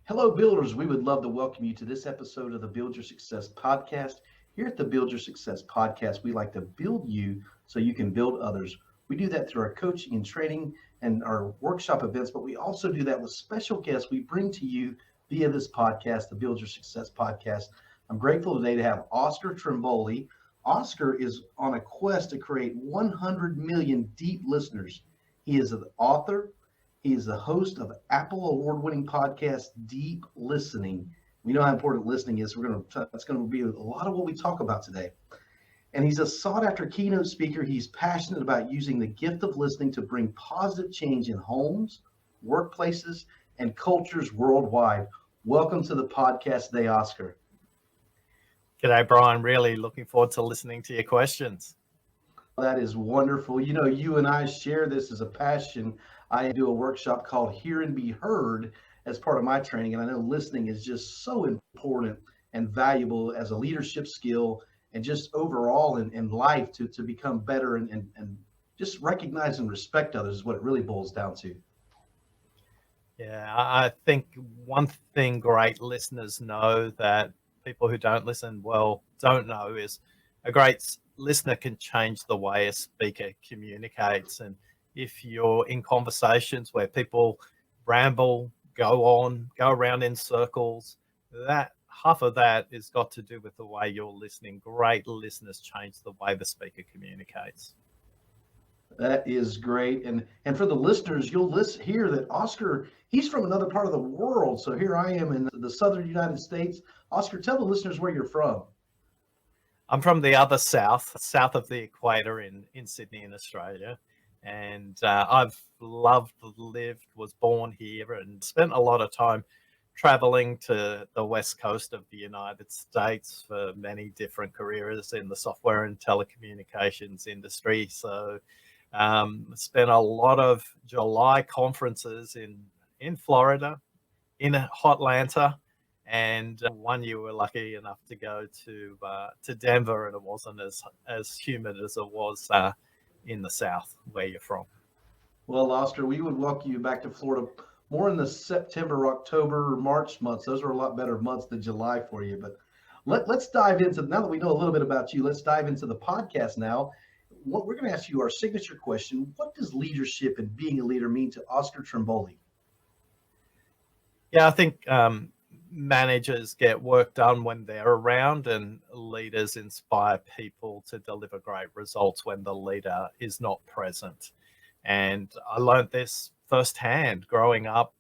Hello, builders. We would love to welcome you to this episode of the Build Your Success podcast. Here at the Build Your Success podcast, we like to build you so you can build others. We do that through our coaching and training and our workshop events, but we also do that with special guests we bring to you via this podcast, the Build Your Success podcast. I'm grateful today to have Oscar Trimboli. Oscar is on a quest to create 100 million deep listeners. He is an author, he is the host of Apple award-winning podcast Deep Listening. We know how important listening is. That's going to be a lot of what we talk about today. And he's a sought-after keynote speaker. He's passionate about using the gift of listening to bring positive change in homes, workplaces, and cultures worldwide. Welcome to the podcast today, Oscar. G'day, Brian. Really looking forward to listening to your questions. That is wonderful. You know, you and I share this as a passion. I do a workshop called Hear and Be Heard as part of my training. And I know listening is just so important and valuable as a leadership skill and just overall in life to become better and just recognize and respect others is what it really boils down to. Yeah, I think one thing great listeners know that people who don't listen well don't know is a great listener can change the way a speaker communicates. And if you're in conversations where people ramble, go around in circles, that half of that is got to do with the way you're listening. Great listeners change the way the speaker communicates. That is great. And for the listeners, you'll hear that Oscar, he's from another part of the world. So here I am in the southern United States. Oscar, tell the listeners where you're from. I'm from the other south of the equator in Sydney in Australia. And I've lived, was born here and spent a lot of time traveling to the west coast of the United States for many different careers in the software and telecommunications industry. So spent a lot of July conferences in Florida, in Hotlanta, and one year we were lucky enough to go to Denver, and it wasn't as humid as it was in the south where you're from. Well, Oscar, we would welcome you back to Florida more in the September, October, March months. Those are a lot better months than July for you. But let's dive into, now that we know a little bit about you, let's dive into the podcast now. What we're going to ask you our signature question. What does leadership and being a leader mean to Oscar Trimboli? Yeah, I think managers get work done when they're around, and leaders inspire people to deliver great results when the leader is not present. And I learned this firsthand growing up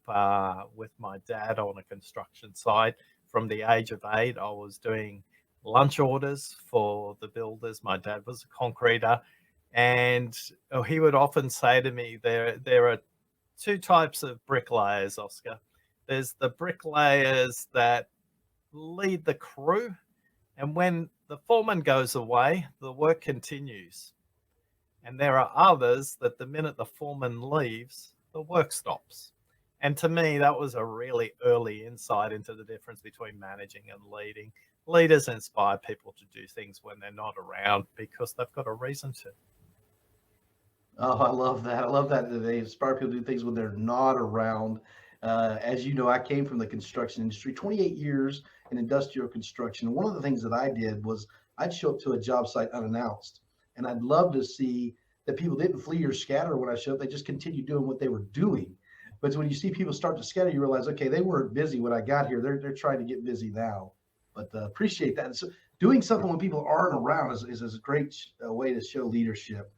with my dad on a construction site. From the age of 8, I was doing lunch orders for the builders. My dad was a concreter, and he would often say to me, there are two types of bricklayers, Oscar. There's the bricklayers that lead the crew, and when the foreman goes away, the work continues. And there are others that the minute the foreman leaves, the work stops. And to me, that was a really early insight into the difference between managing and leading. Leaders inspire people to do things when they're not around because they've got a reason to. Oh, I love that. I love that they inspire people to do things when they're not around. As you know, I came from the construction industry, 28 years in industrial construction. One of the things that I did was I'd show up to a job site unannounced, and I'd love to see that people didn't flee or scatter when I showed up. They just continued doing what they were doing. But when you see people start to scatter, you realize, okay, they weren't busy when I got here. They're trying to get busy now. But appreciate that. And so doing something when people aren't around is a great way to show leadership.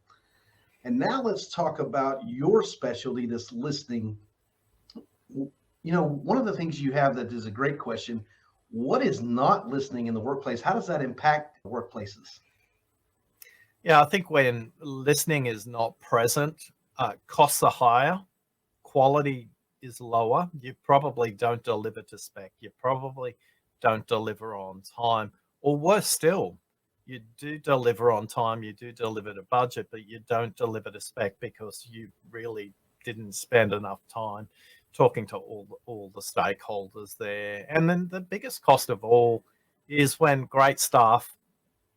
And now let's talk about your specialty, this listening. You know, one of the things you have that is a great question, what is not listening in the workplace? How does that impact workplaces? Yeah, I think when listening is not present, costs are higher, quality is lower. You probably don't deliver to spec. You probably don't deliver on time. Or worse still, you do deliver on time, you do deliver to budget, but you don't deliver to spec because you really didn't spend enough time talking to all the stakeholders there. And then the biggest cost of all is when great staff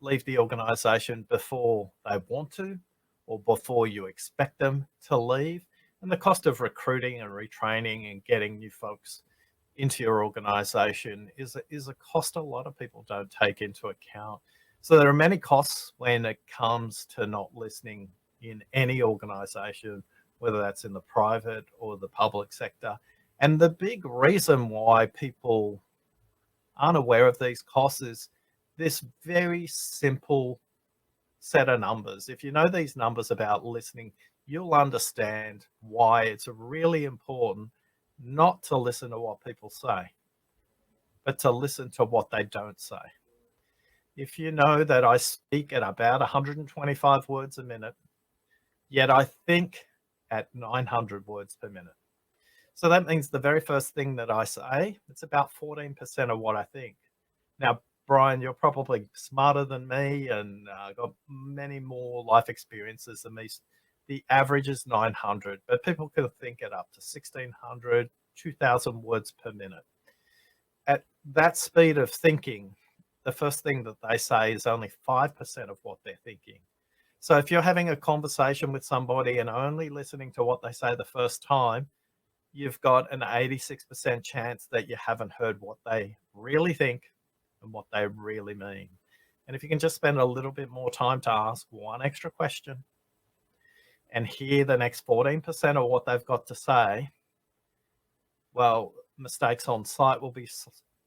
leave the organization before they want to or before you expect them to leave. And the cost of recruiting and retraining and getting new folks into your organization is a cost a lot of people don't take into account. So there are many costs when it comes to not listening in any organization, whether that's in the private or the public sector. And the big reason why people aren't aware of these costs is this very simple set of numbers. If you know these numbers about listening, you'll understand why it's really important not to listen to what people say, but to listen to what they don't say. If you know that I speak at about 125 words a minute, yet I think at 900 words per minute. So that means the very first thing that I say, it's about 14% of what I think. Now, Brian, you're probably smarter than me and got many more life experiences than me. The average is 900, but people can think it up to 1,600, 2,000 words per minute. At that speed of thinking, the first thing that they say is only 5% of what they're thinking. So if you're having a conversation with somebody and only listening to what they say the first time, you've got an 86% chance that you haven't heard what they really think and what they really mean. And if you can just spend a little bit more time to ask one extra question and hear the next 14% of what they've got to say, well, mistakes on site will be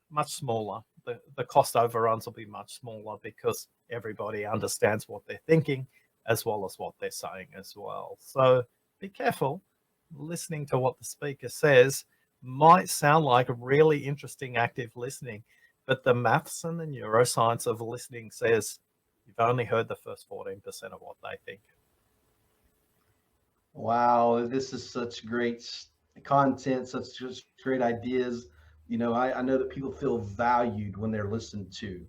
much smaller. The cost overruns will be much smaller because everybody understands what they're thinking as well as what they're saying as well. So be careful. Listening to what the speaker says might sound like a really interesting active listening, but the maths and the neuroscience of listening says you've only heard the first 14% of what they think. Wow, this is such great content, such just great ideas. I know that people feel valued when they're listened to.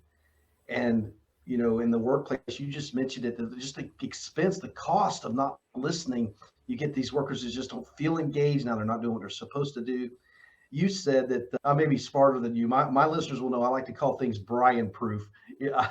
And, in the workplace, you just mentioned it, just the expense, the cost of not listening. You get these workers who just don't feel engaged. Now they're not doing what they're supposed to do. You said that I may be smarter than you. My listeners will know I like to call things Brian proof.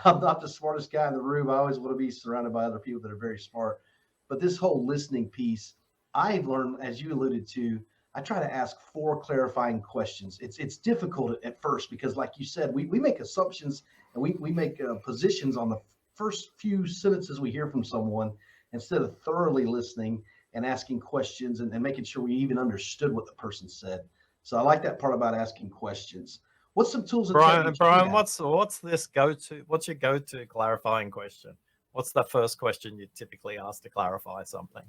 I'm not the smartest guy in the room. I always want to be surrounded by other people that are very smart. But this whole listening piece, I've learned, as you alluded to, I try to ask 4 clarifying questions. It's difficult at first because, like you said, we make assumptions and we make positions on the first few sentences we hear from someone instead of thoroughly listening and asking questions and making sure we even understood what the person said. So I like that part about asking questions. What's some tools and techniques? Brian, what's this go-to? What's your go-to clarifying question? What's the first question you typically ask to clarify something?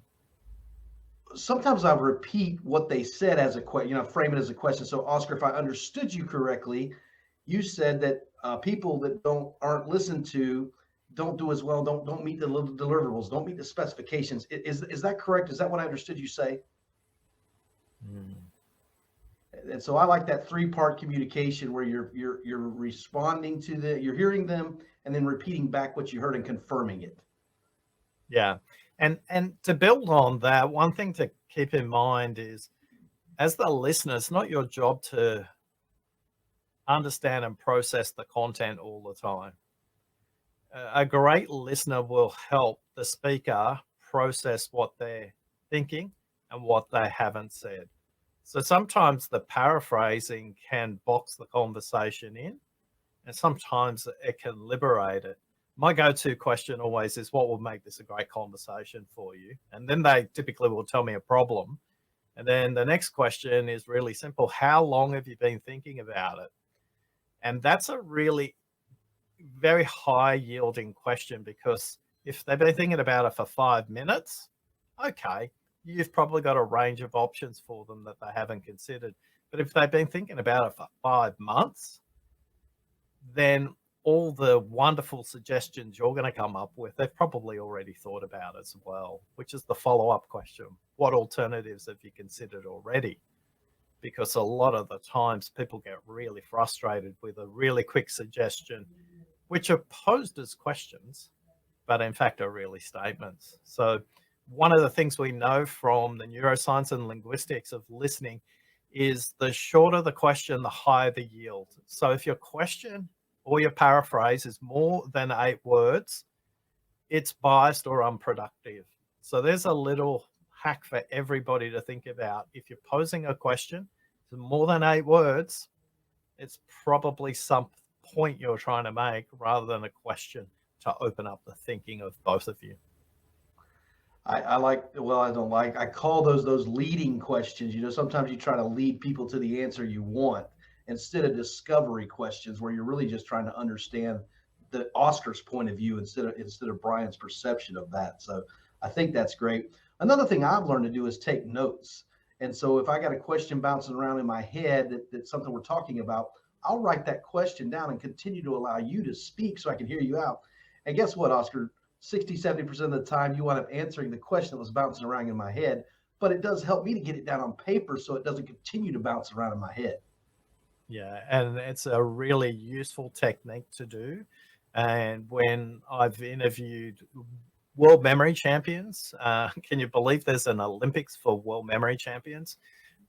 Sometimes I repeat what they said as a question, frame it as a question. So, Oscar, if I understood you correctly, you said that people that aren't listened to don't do as well, don't meet the deliverables, don't meet the specifications. Is that correct? Is that what I understood you say? Mm. And so I like that 3-part communication where you're responding to you're hearing them and then repeating back what you heard and confirming it. Yeah. And to build on that, one thing to keep in mind is, as the listener, it's not your job to understand and process the content all the time. A great listener will help the speaker process what they're thinking and what they haven't said. So sometimes the paraphrasing can box the conversation in, and sometimes it can liberate it. My go-to question always is, what will make this a great conversation for you? And then they typically will tell me a problem. And then the next question is really simple. How long have you been thinking about it? And that's a really very high yielding question, because if they've been thinking about it for 5 minutes, okay, you've probably got a range of options for them that they haven't considered. But if they've been thinking about it for 5 months, then all the wonderful suggestions you're going to come up with, they've probably already thought about as well, which is the follow-up question. What alternatives have you considered already? Because a lot of the times people get really frustrated with a really quick suggestion, which are posed as questions, but in fact are really statements. So one of the things we know from the neuroscience and linguistics of listening is the shorter the question, the higher the yield. So if your question or your paraphrase is more than 8 words, it's biased or unproductive. So there's a little hack for everybody to think about. If you're posing a question to more than 8 words, It's probably some point you're trying to make rather than a question to open up the thinking of both of you. I like, well, I don't like, I call those leading questions. Sometimes you try to lead people to the answer you want instead of discovery questions where you're really just trying to understand the Oscar's point of view instead of Brian's perception of that. So I think that's great. Another thing I've learned to do is take notes. And so if I got a question bouncing around in my head that's something we're talking about, I'll write that question down and continue to allow you to speak so I can hear you out. And guess what, Oscar? 60, 70% of the time you wind up answering the question that was bouncing around in my head, but it does help me to get it down on paper so it doesn't continue to bounce around in my head. Yeah, and it's a really useful technique to do. And when I've interviewed world memory champions, can you believe there's an Olympics for world memory champions?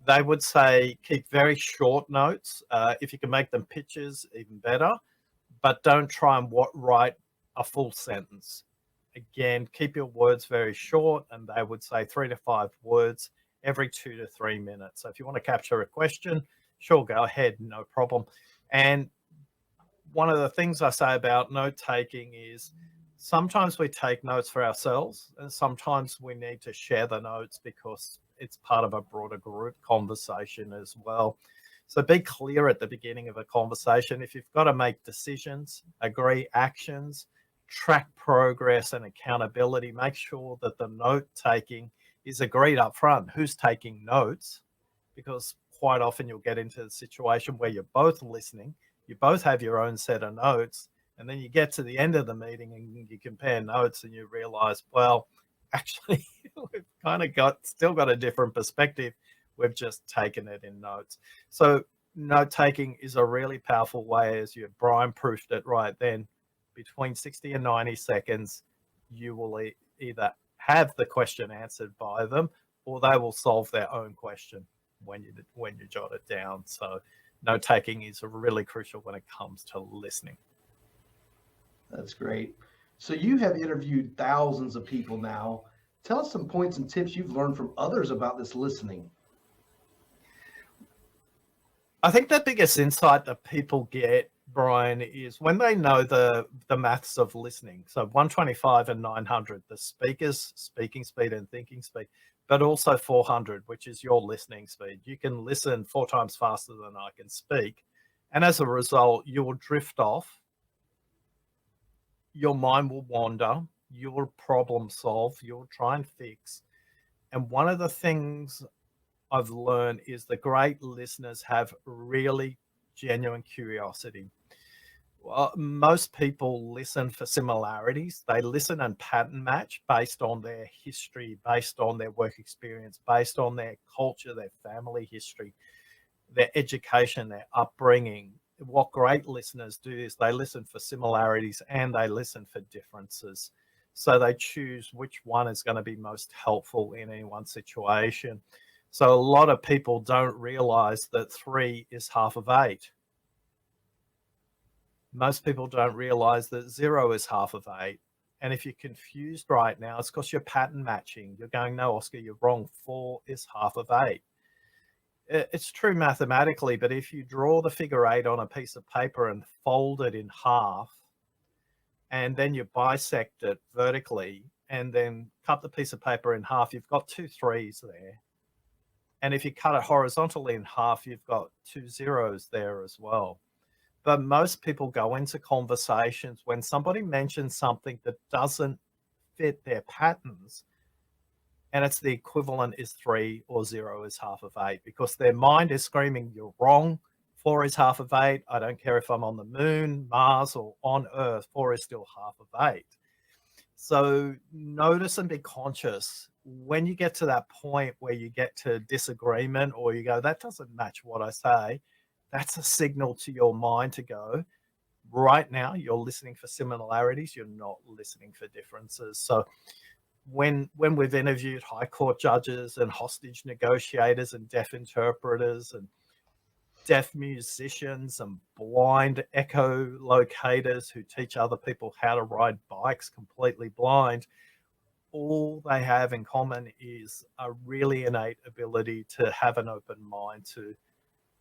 They would say keep very short notes. If you can make them pictures, even better, but don't try and write a full sentence. Again, keep your words very short, and they would say 3 to 5 words every 2 to 3 minutes. So if you want to capture a question, sure, go ahead, no problem. And one of the things I say about note taking is sometimes we take notes for ourselves, and sometimes we need to share the notes because it's part of a broader group conversation as well. So be clear at the beginning of a conversation. If you've got to make decisions, agree actions, track progress and accountability, make sure that the note taking is agreed up front. Who's taking notes? Because quite often you'll get into the situation where you're both listening, you both have your own set of notes, and then you get to the end of the meeting and you compare notes and you realize, well, actually, we've kind of still got a different perspective. We've just taken it in notes. So note taking is a really powerful way, as Brian proofed it right then. Between 60 and 90 seconds, you will either have the question answered by them or they will solve their own question when you jot it down. So note taking is really crucial when it comes to listening. That's great. So you have interviewed thousands of people now. Tell us some points and tips you've learned from others about this listening. I think the biggest insight that people get, Brian, is when they know the maths of listening. So 125 and 900, the speaker's speaking speed and thinking speed, but also 400, which is your listening speed. You can listen 4 times faster than I can speak. And as a result, you will drift off. Your mind will wander. You'll problem solve. You'll try and fix. And one of the things I've learned is the great listeners have really genuine curiosity. Well, most people listen for similarities. They listen and pattern match based on their history, based on their work experience, based on their culture, their family history, their education, their upbringing. What great listeners do is they listen for similarities and they listen for differences. So they choose which one is going to be most helpful in any one situation. So a lot of people don't realize that 3 is half of 8. Most people don't realize that 0 is half of 8. And if you're confused right now, it's because you're pattern matching. You're going, no, Oscar, you're wrong. 4 is half of 8. It's true mathematically, but if you draw the figure 8 on a piece of paper and fold it in half, and then you bisect it vertically, and then cut the piece of paper in half, you've got 2 3s there. And if you cut it horizontally in half, you've got 2 zeros there as well. But most people go into conversations when somebody mentions something that doesn't fit their patterns, and it's the equivalent is 3 or 0 is half of 8, because their mind is screaming, you're wrong. 4 is half of 8. I don't care if I'm on the moon, Mars, or on Earth. 4 is still half of 8. So notice and be conscious when you get to that point where you get to disagreement or you go, that doesn't match what I say. That's a signal to your mind to go, right now, you're listening for similarities. You're not listening for differences. So when we've interviewed high court judges and hostage negotiators and deaf interpreters and deaf musicians and blind echolocators who teach other people how to ride bikes completely blind, all they have in common is a really innate ability to have an open mind to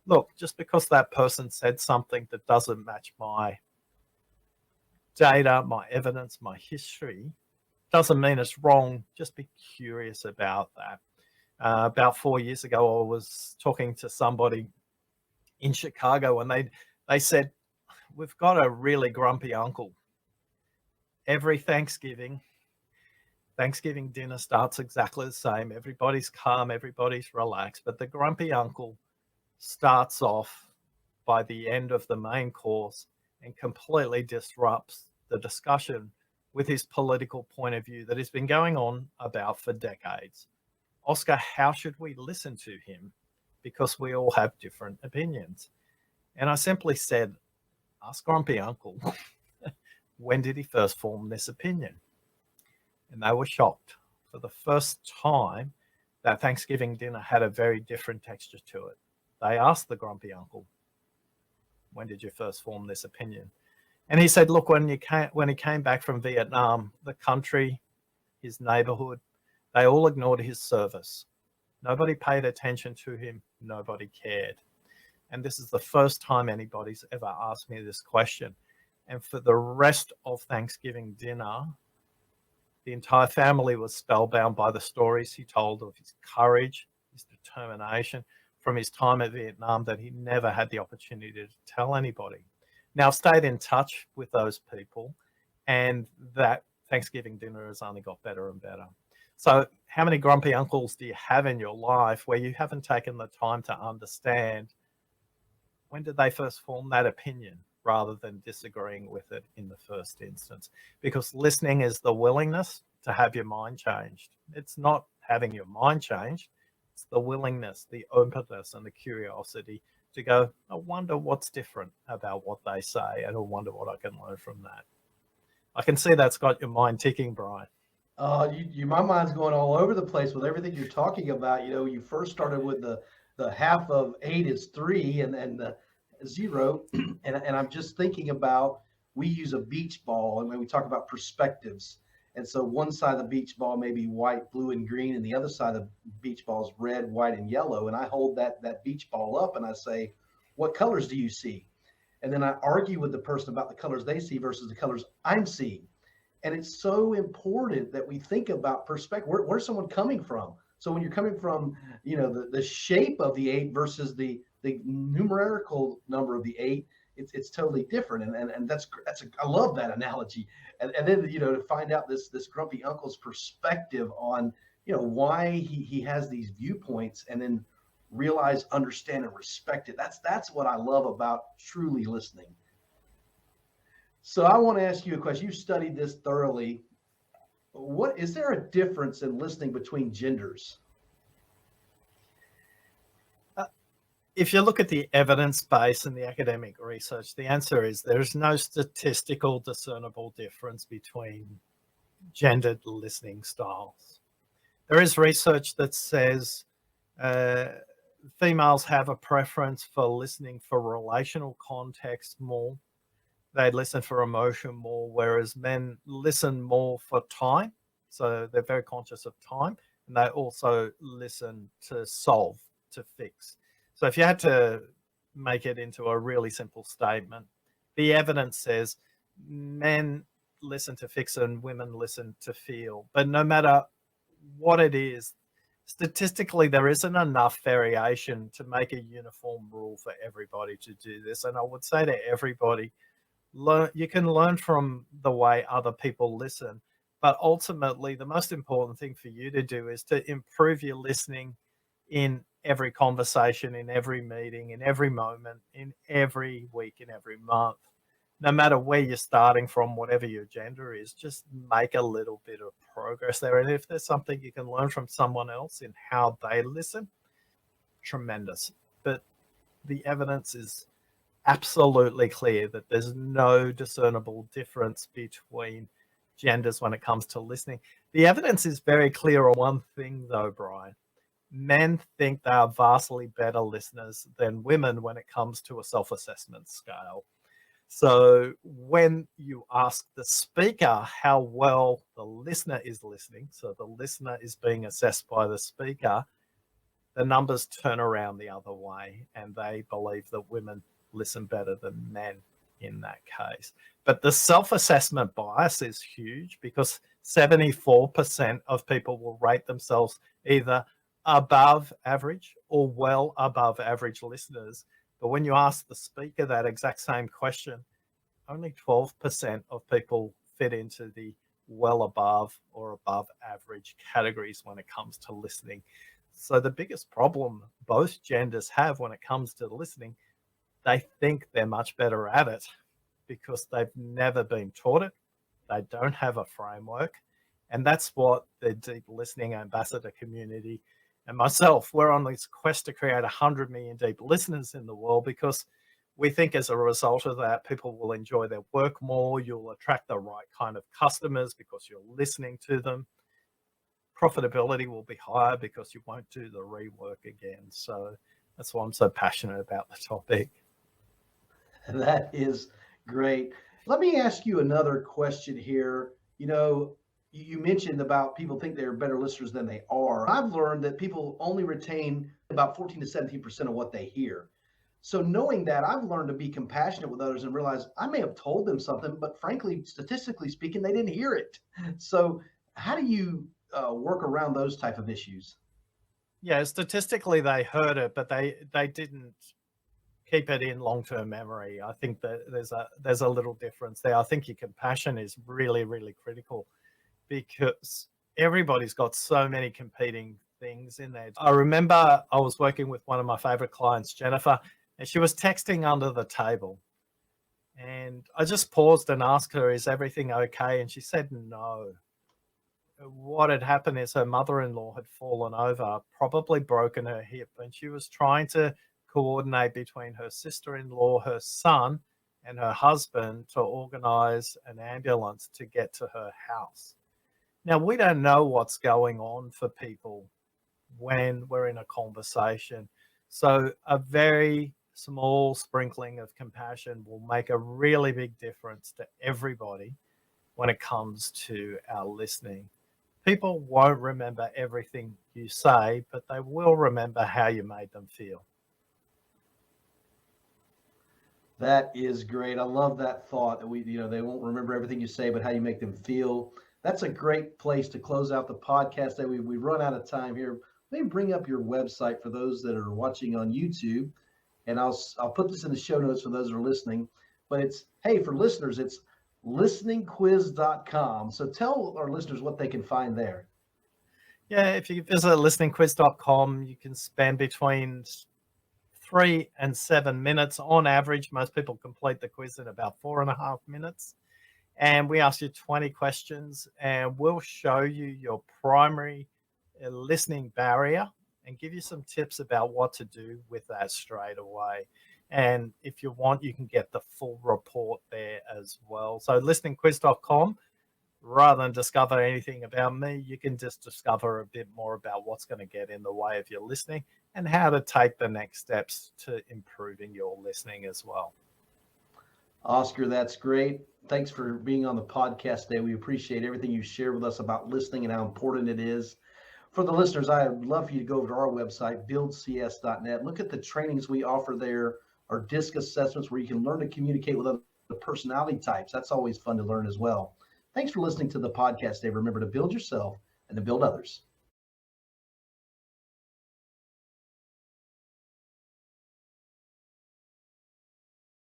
look, just because that person said something that doesn't match my data, my evidence, my history, doesn't mean it's wrong. Just be curious about that. About 4 years ago, I was talking to somebody in Chicago, and they said, we've got a really grumpy uncle. Every Thanksgiving dinner starts exactly the same. Everybody's calm, everybody's relaxed, but the grumpy uncle starts off by the end of the main course and completely disrupts the discussion with his political point of view that has been going on about for decades. Oscar, how should we listen to him? Because we all have different opinions. And I simply said, ask Grumpy Uncle, when did he first form this opinion? And they were shocked. For the first time, that Thanksgiving dinner had a very different texture to it. They asked the Grumpy Uncle, when did you first form this opinion? And he said, look, when he came back from Vietnam, the country, his neighborhood, they all ignored his service. Nobody paid attention to him. Nobody cared. And this is the first time anybody's ever asked me this question. And for the rest of Thanksgiving dinner, the entire family was spellbound by the stories he told of his courage, his determination from his time at Vietnam that he never had the opportunity to tell anybody. Now, I've stayed in touch with those people, and that Thanksgiving dinner has only got better and better. So how many grumpy uncles do you have in your life where you haven't taken the time to understand when did they first form that opinion rather than disagreeing with it in the first instance? Because listening is the willingness to have your mind changed. It's not having your mind changed. It's the willingness, the openness, and the curiosity to go, I wonder what's different about what they say, and I wonder what I can learn from that. I can see that's got your mind ticking, Brian. My mind's going all over the place with everything you're talking about. You first started with the half of 8 is 3, and the 0, and I'm just thinking about, we use a beach ball, and when we talk about perspectives, and so one side of the beach ball may be white, blue, and green, and the other side of the beach ball is red, white, and yellow. And I hold that beach ball up and I say, what colors do you see? And then I argue with the person about the colors they see versus the colors I'm seeing. And it's so important that we think about perspective. Where's someone coming from? So when you're coming from, the shape of the 8 versus the numerical number of the 8, it's totally different. And I love that analogy. And then, to find out this grumpy uncle's perspective on, why he has these viewpoints, and then realize, understand, and respect it. That's what I love about truly listening. So I want to ask you a question. You've studied this thoroughly. What is there a difference in listening between genders? If you look at the evidence base and the academic research, the answer is there's no statistical discernible difference between gendered listening styles. There is research that says females have a preference for listening for relational context more. They listen for emotion more, whereas men listen more for time. So they're very conscious of time, and they also listen to solve, to fix. So if you had to make it into a really simple statement, the evidence says men listen to fix and women listen to feel. But no matter what it is, statistically, there isn't enough variation to make a uniform rule for everybody to do this. And I would say to everybody, you can learn from the way other people listen. But ultimately, the most important thing for you to do is to improve your listening in every conversation, in every meeting, in every moment, in every week, in every month. No matter where you're starting from, whatever your gender is, just make a little bit of progress there. And if there's something you can learn from someone else in how they listen, tremendous. But the evidence is absolutely clear that there's no discernible difference between genders when it comes to listening. The evidence is very clear on one thing, though, Brian. Men think they are vastly better listeners than women when it comes to a self-assessment scale. So when you ask the speaker how well the listener is listening, so the listener is being assessed by the speaker, the numbers turn around the other way, and they believe that women listen better than men in that case. But the self-assessment bias is huge, because 74% of people will rate themselves either above average or well above average listeners. But when you ask the speaker that exact same question, only 12% of people fit into the well above or above average categories when it comes to listening. So the biggest problem both genders have when it comes to listening, they think they're much better at it because they've never been taught it. They don't have a framework. And that's what the Deep Listening Ambassador community and myself, we're on this quest to create 100 million deep listeners in the world, because we think as a result of that, people will enjoy their work more. You'll attract the right kind of customers because you're listening to them. Profitability will be higher because you won't do the rework again. So that's why I'm so passionate about the topic. That is great. Let me ask you another question here. You mentioned about people think they're better listeners than they are. I've learned that people only retain about 14 to 17% of what they hear. So knowing that, I've learned to be compassionate with others and realize I may have told them something, but frankly, statistically speaking, they didn't hear it. So how do you work around those type of issues? Yeah, statistically they heard it, but they didn't keep it in long-term memory. I think that there's a little difference there. I think your compassion is really, really critical, because everybody's got so many competing things in there. I remember I was working with one of my favorite clients, Jennifer, and she was texting under the table. And I just paused and asked her, is everything okay? And she said no. What had happened is her mother-in-law had fallen over, probably broken her hip, and she was trying to coordinate between her sister-in-law, her son, and her husband to organize an ambulance to get to her house. Now, we don't know what's going on for people when we're in a conversation. So a very small sprinkling of compassion will make a really big difference to everybody when it comes to our listening. People won't remember everything you say, but they will remember how you made them feel. That is great. I love that thought that they won't remember everything you say, but how you make them feel. That's a great place to close out the podcast. That we've run out of time here. Let me bring up your website for those that are watching on YouTube, and I'll put this in the show notes for those that are listening. But for listeners, it's listeningquiz.com. So tell our listeners what they can find there. Yeah, if you visit listeningquiz.com, you can spend between 3 and 7 minutes on average. Most people complete the quiz in about 4.5 minutes. And we ask you 20 questions, and we'll show you your primary listening barrier and give you some tips about what to do with that straight away. And if you want, you can get the full report there as well. So listeningquiz.com, rather than discover anything about me, you can just discover a bit more about what's going to get in the way of your listening and how to take the next steps to improving your listening as well. Oscar, that's great. Thanks for being on the podcast today. We appreciate everything you shared with us about listening and how important it is. For the listeners, I would love for you to go over to our website, buildcs.net. Look at the trainings we offer there, our DISC assessments where you can learn to communicate with other personality types. That's always fun to learn as well. Thanks for listening to the podcast today. Remember to build yourself and to build others.